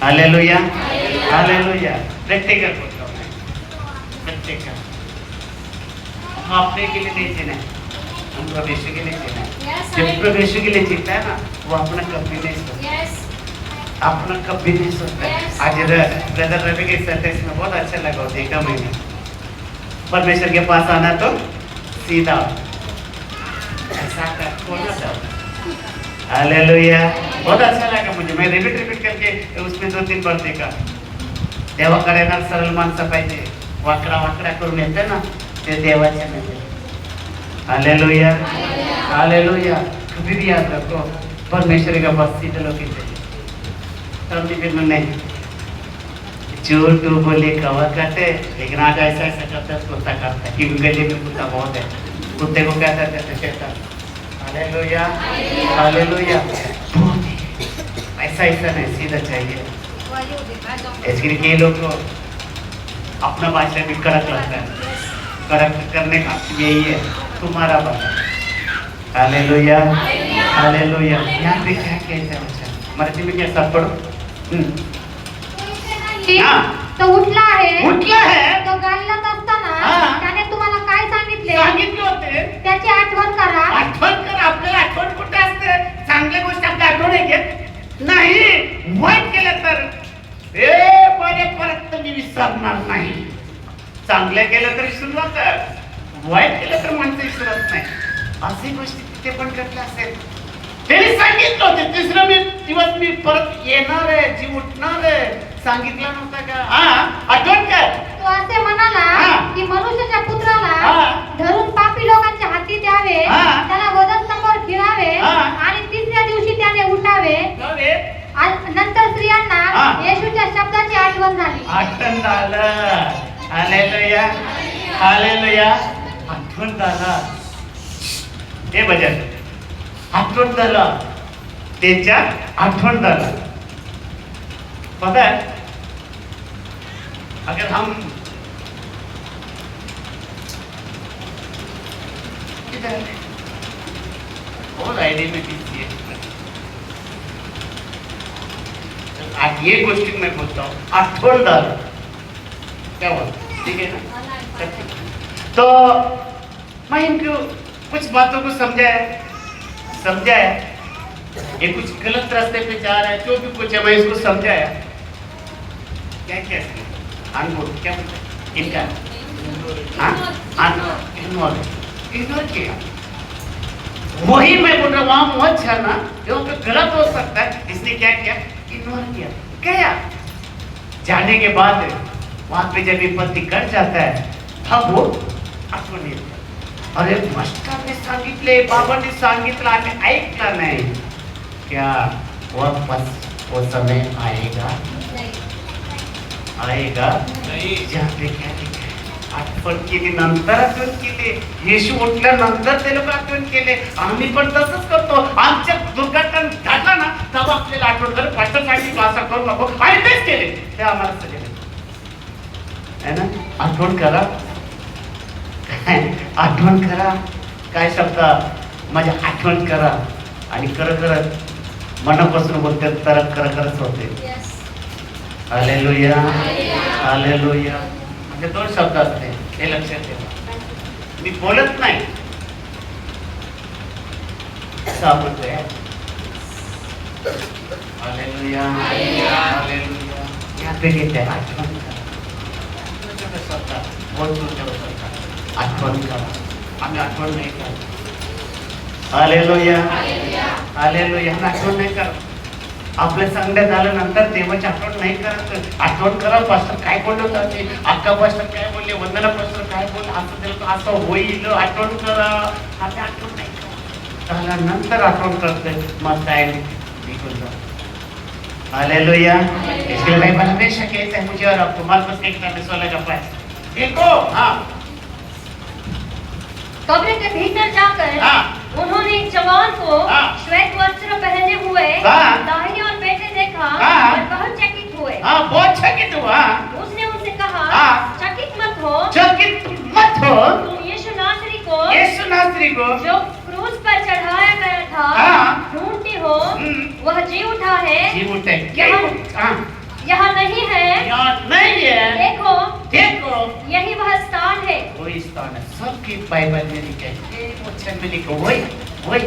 Hallelujah, hallelujah. Practical बोलता हूँ मैं, प्रैक्टिकल। हम अपने के लिए नहीं जीना है, हम प्रभु यीशु के लिए जीना है। जब प्रभु यीशु के लिए जीता है ना, वो अपना कभी नहीं सोचता, अपना कभी नहीं सोचता। आज ब्रदर रवि के सेंटेंस में बहुत अच्छा लगा, देखा मैंने। परमेश्वर के पास आना तो सीधा ऐसा होना चाहिए। हालेलुया, बहुत अच्छा लगा मुझे। मैं रिपीट करके उसमें 2-3 बार देखा। देवाकडे ना सरळ माणसं पाहिजे, वाकडा करून येते ना ते देवाचे नाही। Hallelujah, hallelujah. कभी भी याद रखो, परमेश्वर के पास सीधे लोग तब नहीं झूठ बोले कवा काटे, लेकिन आज ऐसा करता है, कुत्ता करता है। क्योंकि गली में कुत्ता बहुत है, कुत्ते को क्या कहते हैं? शैतान। Hallelujah, hallelujah. ऐसा नहीं, सीधा चाहिए। इसके लिए कई लोग को अपना भाषा भी कड़क लगता है, कड़क करने का यही है तुम्हारा भाषा। Hallelujah, hallelujah. यहाँ पे क्या कहते हैं? अच्छा, मराठी में क्या सब पढ़ो। तो उठला आहे, तो गाल्ल्यात असताना त्याने तुम्हाला काय सांगितले होते, त्याची आठवण करा। आठवण कर। आपल्याला आठवण कुठे असते? चांगल्या गोष्टी आपल्या आठवण घेत नाही, वाईट केलं तर परत मी विसरणार नाही। चांगलं केलं तर विसरून जातात, वाईट केलं तर माणसं विसरत नाही। अशी गोष्टी तिथे पण घडल्या असेल। त्यांनी सांगितलं होते, तिसरा दिवस मी परत येणार आहे, जी उठणार आहे। सांगितलं नव्हतं का? आठवण कर। तो असे म्हणाला की मनुष्याच्या पुत्राला धरून पापी लोकांच्या हाती द्यावे, त्याला वधस्तंभावर खिळावे आणि तिसऱ्या दिवशी त्याने उठावे। नंतर स्त्रियांना येशूच्या शब्दाची आठवण झाली। आठवण झालं। Hallelujah, hallelujah. आठवण झालं, हे भजन आठवण झालं, त्याच्या आठवण झालं। पता है, अगर हम बहुत आइडिया में बिजी है। आज ये गोष्टी मैं बोलता हूँ, आठवण झालं, क्या बोल, ठीक है ना? तो मैं इनको कुछ बातों को समझाया। ये कुछ गलत रास्ते पे जा रहा है, जो भी कुछ है मैं इसको समझाया। क्या अनमोल क्या बोलते इनका इग्नोर किया। वही मैं बोल रहा हूँ, वहां मत जाना, जो गलत हो सकता है। इसने क्या किया? इग्नोर किया। क्या जाने के बाद वहां पे जब विपत्ति कट जाता है, तब वो आठवण येते। अरे मास्टरने सांगितले, बाबांनी सांगितलं, आम्ही ऐकलं नाही। क्या वो समय आएगा नहीं, जहाँ पे क्या लिखा है? आठवण केली, नंतर आठवण केली। येशू उठल्यानंतर ते लोक आठवण केले। आम्ही पण तसंच करतो। आमच्या दुर्घटना घडला ना, तेव्हा आपल्याला आठवण कर, पास्टर सांगितलं असं करू नको, आणि तेच केले, ते आम्हाला सगळे है ना। आठवण करा, आठवण करा। काय शब्द माझ्या आठवण करा, आणि करत मनापासून बोलते तर करत होते। Hallelujah, hallelujah. म्हणजे 2 शब्द असते, हे लक्षात ठेवा। मी बोलत नाही, सांगतोय। Hallelujah, hallelujah. यहाँ पे कहते हैं आठवण करा, आठवण करा। आम्ही आठवण नाही करत। Hallelujah, hallelujah. आठवण नाही करत। आपल्या सांगण्यात आल्यानंतर देवाची आठवण नाही करत। आठवण करा, पास्टर काय बोलले होते, अक्का पास्टर काय बोलले, वंदना पास्टर काय बोलले, असं होईल, आठवण करा। आम्ही आठवण नाही करत, त्यानंतर आठवण करते, मग काय निघून जातो। हालेलुया। इसलिए भाई बड़ा बेशक कहता है मुझे और आपको मार्कस 1:16 का पास देखो। कब्र के भीतर जाकर उन्होंने एक जवान को श्वेत वस्त्र पहने हुए दाहिने और बैठे देखा और बहुत चकित हुए। बहुत चकित हुआ। उसने उनसे कहा, चकित मत हो, तुम यीशु नासरी को जो क्रूस पर चढ़ाया गया था ढूंढती हो। वह जी उठा है, यहाँ नहीं है। देखो देखो यही वह स्थान है। वही स्थान है, सबकी बाइबल में लिखा है, एक वचन में लिखा वही वही,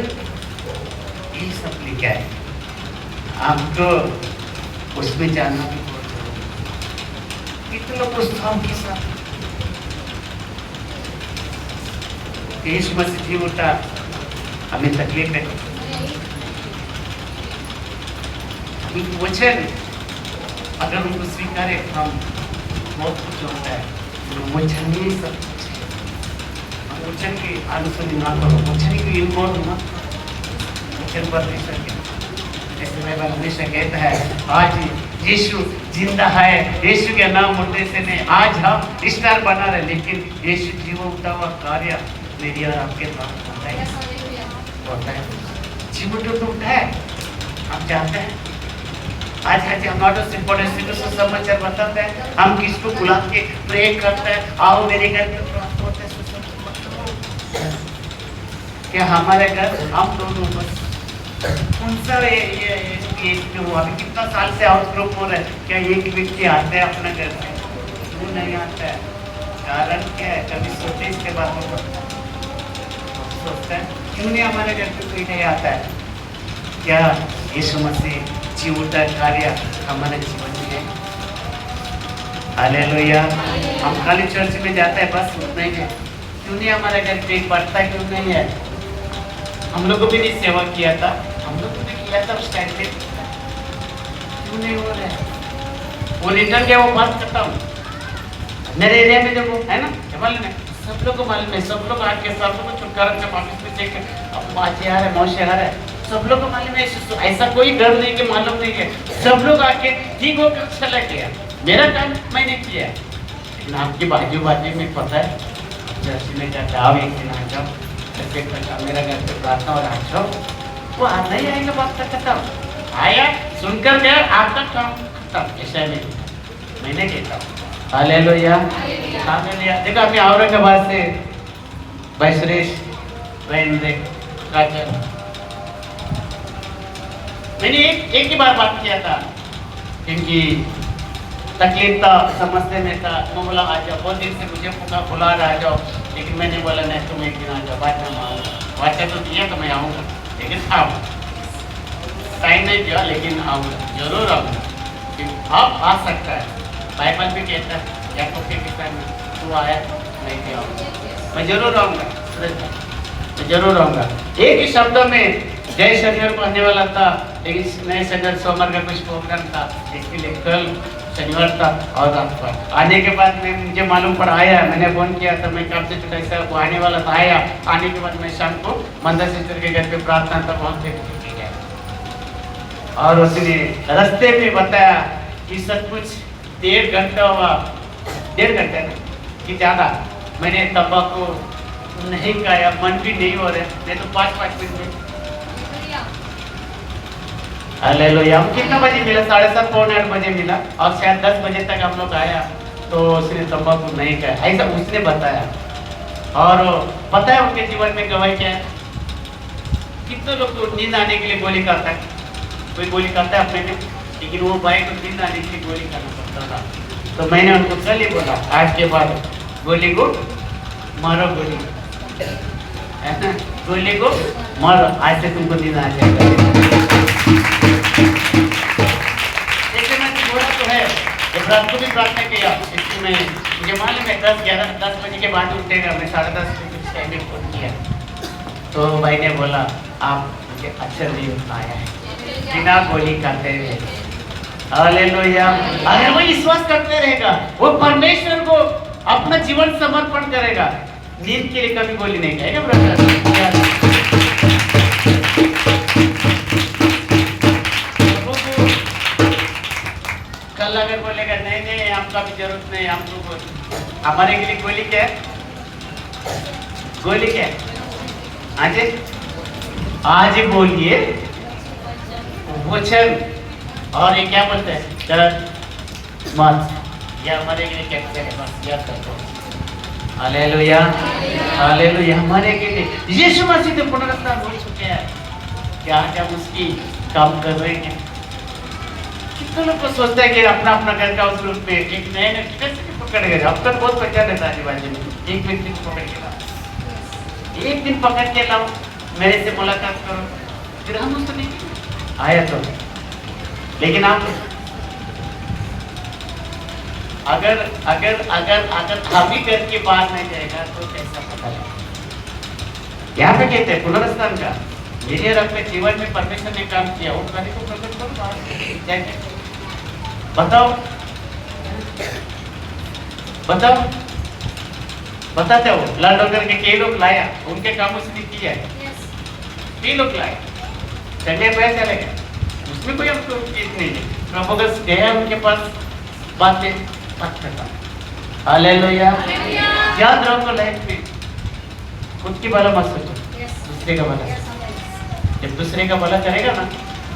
ये सब लिखा है। आपको उसमें जानना भी बहुत जरूरी। कितने लोग उस स्थान के साथ यीशु मसीह जी उठा, हमें तकलीफ है, एक वचन अगर उनको स्वीकारे हम बहुत कुछ होता है। वचन ही सब कुछ है, हम वचन की अनुसरण ना करो, वचन की इन्वॉल्व मत करो, वचन पर नहीं सके। जैसे बाइबल हमेशा कहता है आज यीशु जिंदा है, यीशु के नाम मुर्दे से नहीं, आज हम स्टार बना रहे, लेकिन यीशु जीवन उठा हुआ कार्य मेरी और आपके पास होता है। जीवन तो उठा है, हम जानते हैं। आज हमारे समाचार बताते हैं, हम किसको बुला के प्रे करते हैं, आओ मेरे घर में प्रार्थना होता है। क्या हमारे घर हम दोनों बस कौन सा ये हुआ अभी कितना साल से हाउस ग्रुप हो रहा है, क्या एक व्यक्ति आता है अपना घर में? वो नहीं आता है, कारण क्या है? कभी सोचे इसके बारे में? सोचता है क्यों नहीं हमारे घर पे कोई नहीं आता है? क्या यीशु मसीह जीवता कार्य हमारे जीवन में है? हालेलुया। हम खाली चर्च में जाते हैं बस उतना ही है, क्यों नहीं हमारे घर पे बढ़ता क्यों नहीं है? हम लोगों भी नहीं सेवा किया था, हम लोग ने किया था उस टाइम पे, क्यों नहीं हो रहा है? वो रिटर्न के वो बात करता हूँ मेरे एरिया में देखो है ना, मालूम है सब लोग को, मालूम है सब लोग आके सब लोग छुटकारा जब ऑफिस में चेक अब बाजी आ रहा है, मौसी आ रहा है, सब लोग को मालूम है, ऐसा कोई डर नहीं कि मालूम नहीं है, सब लोग आके ठीक होकर चला गया। मेरा काम मैंने किया, लेकिन आपकी बाजू में पता है चर्च में जाकर आओ एक दिन आ जाओ, मेरा घर पे प्रार्थना और आ जाओ, वो आता ही आएगा, बात का खत्म आया सुनकर गया, आपका काम खत्म। ऐसा नहीं मैंने कहता हूँ। Hallelujah hallelujah. देखो अभी औरंगाबाद से भाई सुरेश बहन देख काचर, मैंने एक ही बार बात किया था, क्योंकि तकलीफ था, समझते में था, मैं बोला आ जाओ, बहुत दिन से मुझे बुला रहा आ जाओ, लेकिन मैंने बोला नहीं तुम एक दिन आ जाओ, बाद में आऊँगा। वाचा तो दिया तो मैं आऊँगा, लेकिन आओ टाइम नहीं दिया, लेकिन आऊँगा, जरूर आऊँगा। आप आ सकता है, बाइबल भी कहता है याकूब के किताब में तू आया नहीं दिया, मैं जरूर आऊँगा, मैं जरूर आऊँगा। एक ही शब्द में जय शनिवार को आने वाला था, लेकिन नए शनिवार सोमवार का कुछ प्रोग्राम था, इसके लिए कल शनिवार था और रात को आने के बाद में मुझे मालूम पड़ा, आया मैंने फोन किया था, मैं कब से छुट्टा ऐसा वो आने वाला था, आया। आने के बाद मैं शाम को मंदा सिस्टर के घर पे प्रार्थना था, पहुँच गया और उसने रास्ते में बताया कि सब कुछ 1.5 घंटा हुआ, 1.5 घंटे कि ज़्यादा मैंने तंबाकू नहीं खाया, मन भी नहीं हो रहा, मैं तो 5-5 मिनट में। हालेलुया। हम कितना बजे मिला? 7:30 पौने 8 बजे मिला और शायद 10 बजे तक हम लोग आया, तो उसने तंबाकू नहीं खाया, ऐसा उसने बताया। और पता है उनके जीवन में गवाही क्या है? कितने लोग तो नींद आने के लिए गोली खाता है, कोई गोली खाता है अपने में, लेकिन वो भाई को नींद आने के लिए गोली खाना पड़ता था। तो मैंने उनको कल ही बोला आज के बाद गोली को मारो, गोली गोली को मारो, आज से तुमको नींद आ जाएगा। जैसे मैं बोला तो है, जब रात को भी प्रार्थना किया, इसमें मुझे मालूम है 10 बजे के बाद उठेगा, मैं 10:30 कुछ टाइम में फोन किया, तो भाई ने बोला आप मुझे अच्छा नहीं आया है, बिना गोली खाते हुए। हालेलुया। अगर वो विश्वास करते रहेगा, वो परमेश्वर को अपना जीवन समर्पण करेगा, नींद के लिए कभी गोली नहीं खाएगा ब्रदर। कल अगर बोलेगा नहीं नहीं आपका भी जरूरत नहीं, हमको हमारे के लिए गोली क्या है? गोली क्या है? आज ही बोलिए वचन, और ये क्या बोलते हैं चरण मत, ये हमारे के लिए कैसे है बस याद रखो। Hallelujah hallelujah. हमारे के लिए यीशु मसीह तो पुनरुत्थान हो चुके हैं, क्या हम उसकी काम कर रहे हैं? तो लोग को सोचता है कि अपना अपना घर का उस ग्रुप में एक नए नए कैसे पकड़ गए। अब तक बहुत बच्चा रहता है आदिवासी में, एक व्यक्ति को पकड़ के लाओ, एक दिन पकड़ के लाओ, मेरे से मुलाकात करो, फिर हम उसको देखेंगे आया तो। लेकिन आप अगर अगर अगर अगर अभी घर के बाहर नहीं जाएगा तो कैसा पता लगेगा। यहाँ पे कहते हैं पुनरुत्थान का, यदि अपने जीवन में परमेश्वर ने काम किया वो कार्य को प्रकट करो बाहर जाके। बताओ बताओ बताते हो लाल डोंगर के कई लोग लाया, उनके काम उसने किया है, कई लोग लाए, चलिए मैं चलेगा, उसमें कोई हमको चीज नहीं है। प्रभु का गया उनके पास बातें बात करता। हालेलुया। याद रखो लाइफ में खुद की भला मत सोचो, दूसरे का भला। जब दूसरे का भला करेगा ना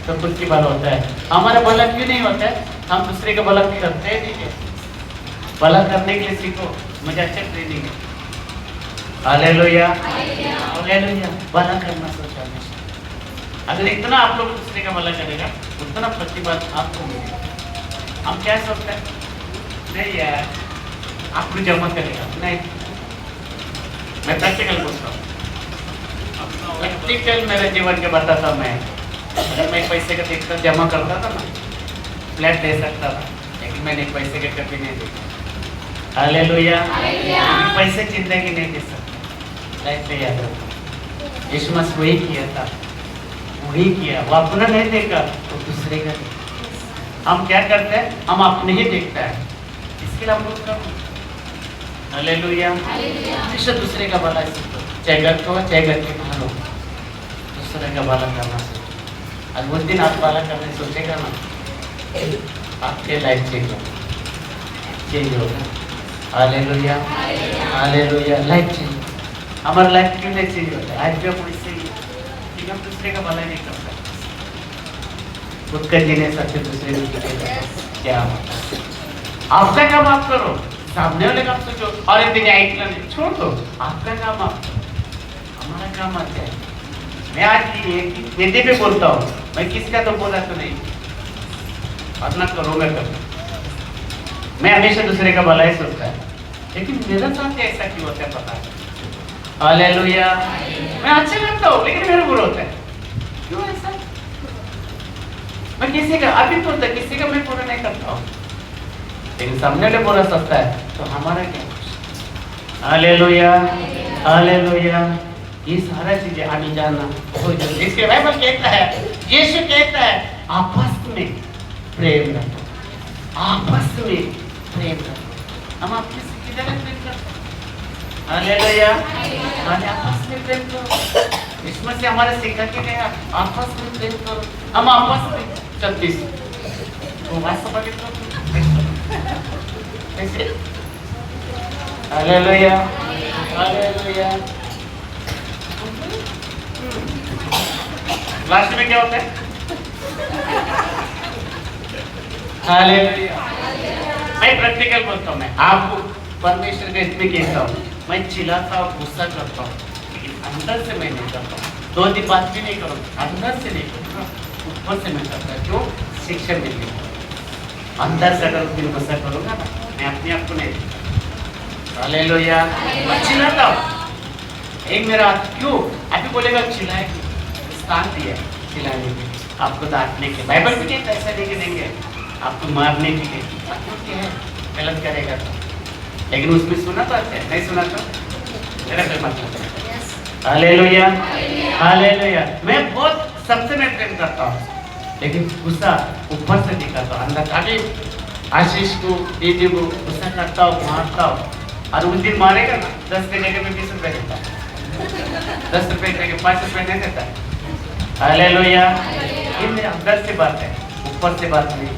तो खुद की भला होता है। हमारा भला क्यों नहीं होता है? हम दूसरे का भला करते हैं। ठीक है, भला करने के लिए सीखो, मुझे अच्छा ट्रेनिंग है। Hallelujah hallelujah. भला करना सोचा हमेशा। अगर इतना आप लोग दूसरे का भला करेगा उतना प्रतिफल आपको मिलेगा। हम क्या सोचते हैं? नहीं यार आपको जमा करेगा, नहीं। मैं प्रैक्टिकल बोलता हूँ, प्रैक्टिकल मेरे जीवन के बताता मैं। अगर मैं पैसे का देखता जमा करता था ना, फ्लैट दे सकता था, लेकिन मैंने पैसे के कभी नहीं देखा। हालेलुया। पैसे जिंदगी नहीं दे सकते। लाइफ में याद रखो, यीशु मसीह वही किया था, वही किया। वो अपना नहीं देखा तो दूसरे का देखा। हम क्या करते हैं? हम अपने ही देखते हैं, इसके लिए हम लोग करो। हालेलुया। हमेशा दूसरे का भला सीखो, चाहे घर को चाहे घर के बाहर हो, दूसरे का भला करना सीखो। और उस दिन आप भला करने सोचेगा ना, आपके लाइफ चेंज होगा। Hallelujah hallelujah. Life change. हमारा लाइफ क्यों नहीं चेंज होता है? आज भी हम इससे कि हम दूसरे का भला नहीं कर सकते, खुद का जीने सकते, दूसरे को क्या आपका काम आप करो, सामने वाले काम सोचो। और एक दिन छोड़ दो, आपका काम आप करो, हमारा काम आता है। मैं आज वेदी पे बोलता हूँ, मैं किसका तो बोला तो नहीं, अपना करो मैं करूँ। मैं हमेशा दूसरे का भला ही सोचता है, लेकिन मेरा साथ ऐसा क्यों होता है पता है? हालेलुया। मैं अच्छा लगता हूँ लेकिन मेरा बुरा होता है, क्यों ऐसा? मैं किसी का अभी तो होता, किसी का मैं पूरा नहीं करता हूँ, लेकिन सामने वाले पूरा सोचता है तो हमारा क्या? Hallelujah hallelujah. ये सारा चीजें आने जाना हो जाए। इसके बाइबल कहता है, यीशु कहता है आपस में प्रेम रखो, आपस में प्रेम रखो। हम आपस में किधर प्रेम करते हैं? हालेलुया। आपस में प्रेम करो, इसमें से हमारे सिखा के गया आपस में प्रेम करो। हम आपस में 36 तो वास्तव कैसे? Hallelujah hallelujah. लास्ट में क्या होता है? हालेलुया। मैं प्रैक्टिकल बोलता हूँ, मैं आपको परमेश्वर का इसमें कहता हूँ, मैं चिल्लाता हूँ, गुस्सा करता हूँ, लेकिन अंदर से मैं नहीं करता हूँ। 2 दिन बात भी नहीं करूँगा, अंदर से नहीं करूँगा, ऊपर से मैं करता हूँ। क्यों? शिक्षा मिलती है। अंदर से अगर दिन गुस्सा करूँगा ना, मैं अपने आप को नहीं देखता। हालेलुया। मैं चिल्लाता हूँ, एक मेरा क्यों अभी बोलेगा चिल्लाए, स्थान दिया चिल्लाने के, आपको डांटने के। बाइबल भी कहता है ऐसा नहीं कि देंगे आपको मारने के लिए, क्योंकि है गलत करेगा तो, लेकिन उसमें सुना तो अच्छा है, नहीं सुना तो मेरा कोई मतलब नहीं। Hallelujah hallelujah. मैं बहुत सबसे मैं प्रेम करता हूँ, लेकिन गुस्सा ऊपर से दिखाता हूँ, अंदर आगे आशीष को दीदी को गुस्सा करता हूँ, मारता हूँ। और उस दिन मारेगा ना, 10 के जगह में 20 रुपए देता है, 10 रुपए की जगह 5 रुपए नहीं देता है। हालेलुया। ये मेरे अंदर से बात है, ऊपर से बात नहीं।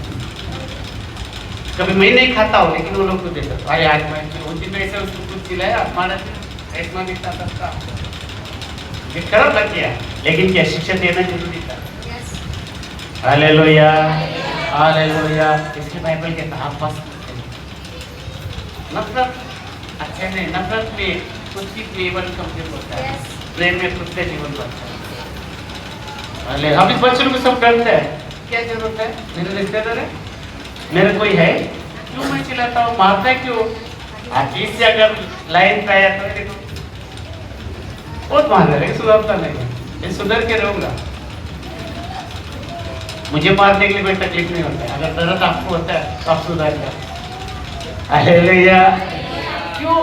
कभी मैं नहीं खाता हूँ लेकिन वो लोग को देता हूँ। अरे आज मैं उस दिन ऐसे उसको कुछ खिलाया, मारा ऐसा नहीं था सबका, ये खराब लग गया, लेकिन क्या शिक्षा देना जरूरी था। Hallelujah hallelujah. इसलिए बाइबल कहता है आपस नफरत अच्छा नहीं, नफरत में खुद की जीवन कमजोर होता है, प्रेम में खुद का जीवन बढ़ता है। हम इस बच्चों को सब करते हैं, क्या जरूरत है? मेरे रिश्तेदार है मेरा कोई है क्यों मैं चिल्लाता हूँ, मारता है क्यों? आखिर से अगर लाइन पे आया तो देखो बहुत मार रहे, सुधरता नहीं, ये सुधर के रहूंगा। मुझे मारने के लिए कोई तकलीफ नहीं होता है, अगर दर्द आपको होता है तो आप सुधर जाओ। हालेलुया। क्यों?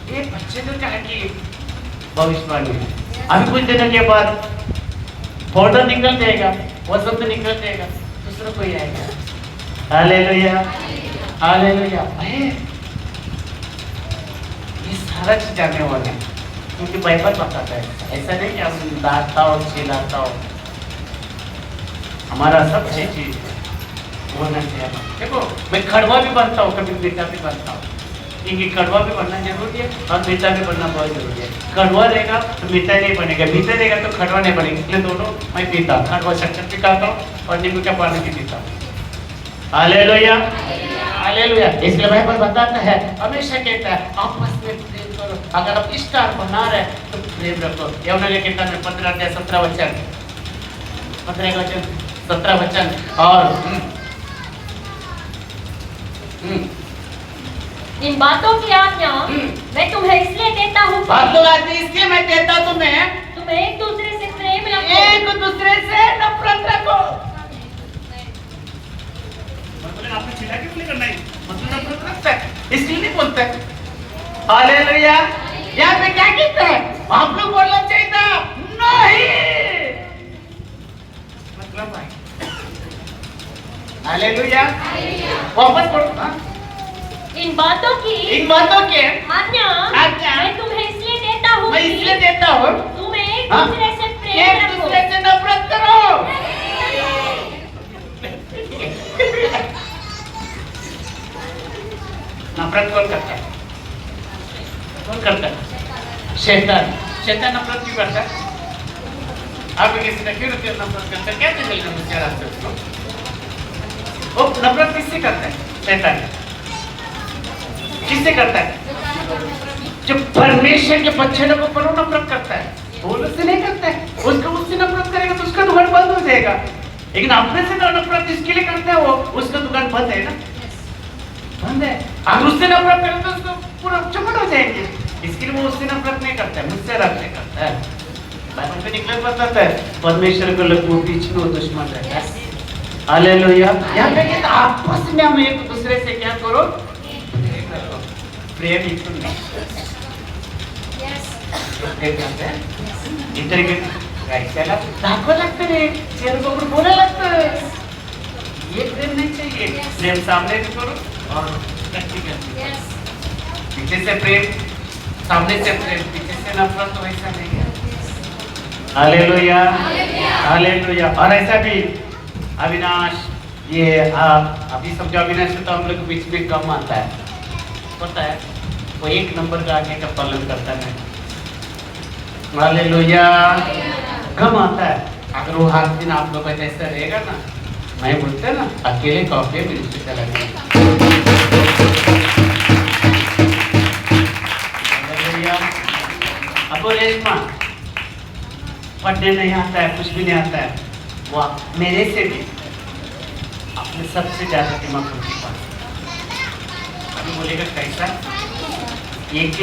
ये बच्चे तो क्या कि भविष्यवाणी है, अभी कुछ दिनों के बाद फोल्डर निकल जाएगा, वो सब तो निकल जाएगा, दूसरा कोई आएगा। Hallelujah, hallelujah. ये सारा चीज जाने वाला है, क्योंकि बाइबल बताता है, ऐसा नहीं कि हम डांटता और चिल्लाता हो, हमारा सब चीज होना चाहिए। देखो मैं कड़वा भी बनता हूँ, कभी मीठा भी बनता हूँ, क्योंकि कड़वा भी बनना जरूरी है और मीठा भी बनना बहुत जरूरी है। कड़वा रहेगा तो मीठा नहीं बनेगा, मीठा रहेगा तो कड़वा नहीं बनेगा, इसलिए दोनों मैं पीता हूँ, कड़वा शक्कर भी खाता हूँ और नींबू का पानी भी पीता हूँ। Hallelujah, hallelujah. इसलिए बाइबल बताता है, हमेशा कहता है आपस में प्रेम करो। अगर आप स्टार बना रहे तो प्रेम रखो। यमुना के किताब में 15 अध्याय 17 वचन, 15 वचन 17 वचन। और इन बातों की आज्ञा मैं तुम्हें इसलिए देता हूँ, बातों आती इसलिए मैं देता हूँ तुम्हें, एक दूसरे से प्रेम रखो, एक दूसरे से नफरत रखो। आपने चिल्ला क्यों नहीं करना है? मतलब नफरत रखता है इसलिए नहीं बोलता है। हालेलुया। यहाँ पे क्या कहता है? आप लोग बोलना चाहिए था नहीं, मतलब भाई। हालेलुया। वापस बोलो ना। इन बातों की आज्ञा मैं तुम्हें इसलिए देता हूँ, मैं इसलिए देता हूँ तुम एक हाँ? दूसरे से प्रेम एक रखो। दूसरे से नफरत करो। नफरत कौन करता है? कौन करता है? शैतान। शैतान नफरत क्यों करता है? आप किसी ने क्यों नफरत करता है? क्या चलेगा मुझे रास्ते उसको? वो नफरत किससे करता है? शैतान किससे करता है? जो परमेश्वर के बच्चे लोगों पर नफरत करता है, वो उससे नहीं करता है। उसको उससे नफरत करेगा तो उसका दुकान बंद हो जाएगा। लेकिन अपने से नफरत इसके लिए करता है, वो उसका दुकान बंद है ना, बंद है। अगर उससे नफरत करें तो उसको पूरा चमट हो जाएंगे। इसके लिए वो उससे नफरत नहीं करता है, मुझसे रखने करता है। बाइबल में निकल बताता है परमेश्वर को लोग पीछे वो दुश्मन रहता है। हालेलुया। यहाँ पे कहता है आपस में हम एक दूसरे से क्या करो? प्रेम ही सुन दाखवा लागतं रे, चेहरे बोला लागतं। ये प्रेम नहीं चाहिए। प्रेम सामने भी करो और पीछे से प्रेम, सामने से प्रेम, पीछे से नफरत, तो ऐसा नहीं है। Hallelujah, hallelujah. और ऐसा भी अविनाश, ये अभी समझो अविनाश तो हम लोग के बीच में कम आता है, पता है वो एक नंबर का आगे का पालन करता है। हालेलुया। कम आता है। अगर वो हर दिन आप लोग जैसा रहेगा ना, मैं बोलते ना अकेले कॉफी मिनिस्ट्री चला गया। अब रेशमा पढ़ने नहीं आता है, कुछ भी नहीं आता है, वो मेरे से भी अपने सबसे ज्यादा दिमाग उनके पास। अभी बोलेगा कैसा? एक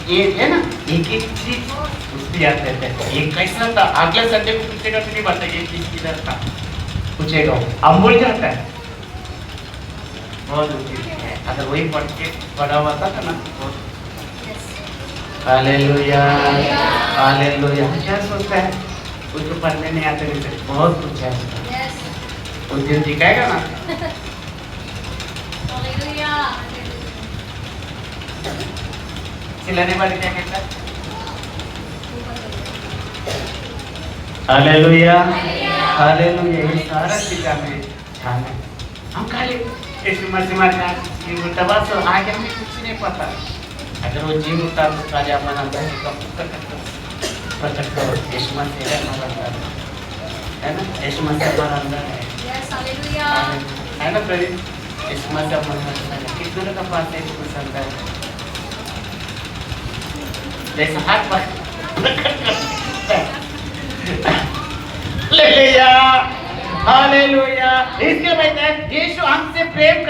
ये है ना, एक चीज उसकी याद रहता है। एक कैसा था, अगले संडे को पूछेगा तो नहीं बताएगा ये चीज किधर था, पूछेगा हम भूल जाता है। बहुत अगर वही पढ़ के पढ़ा हुआ था ना बहुत। Hallelujah, hallelujah. क्या सोचता है उसको पढ़ने नहीं आते, नहीं बहुत कुछ है उसका, उस दिन दिखाएगा ना। चिल्लाने वाले क्या कहता है? Hallelujah, hallelujah. ये सारा चीज़ में ध्यान है। हम खाली यीशु मसीह का जीव उठा, बस आगे हमें कुछ नहीं पता। अगर वो जीव उठा तो कार्य अपना अंदर प्रकट करो। यीशु मसीह है ना, यीशु मसीह हमारा अंदर है ना प्रवीण, यीशु मसीह हमारा अंदर है। कितने लोग का पास है यीशु मसीह अंदर है? जैसे हाथ पर ले लिया। हालेलुया। इसके बाद यीशु हमसे प्रेम